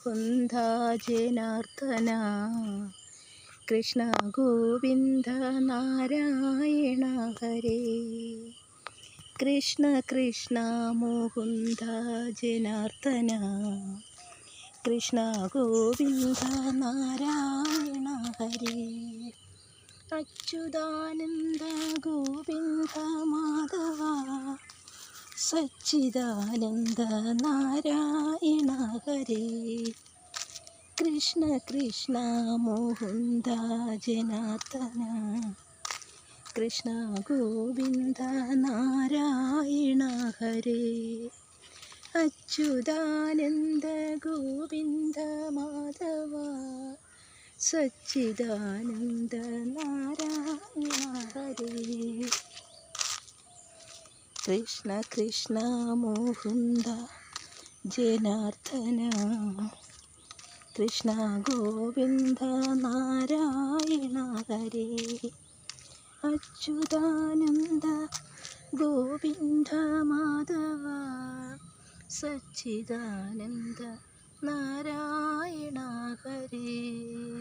Mukunda Janardhana Krishna Govinda Narayana Hare. Krishna Krishna Mukunda Janardhana Krishna Govinda Narayana Hare. Achuthananda Govinda Madhava Sachidananda Narayana Hare. Krishna Krishna Mukunda Janardhana Krishna Govinda Narayana Hare. Achuthananda Govinda Madhava Sachidananda Narayana Hare. Krishna Krishna Mukunda Janardhana Krishna Govinda Narayana Hare. Achuthananda Govinda Madhava Sachidananda Narayana Hare.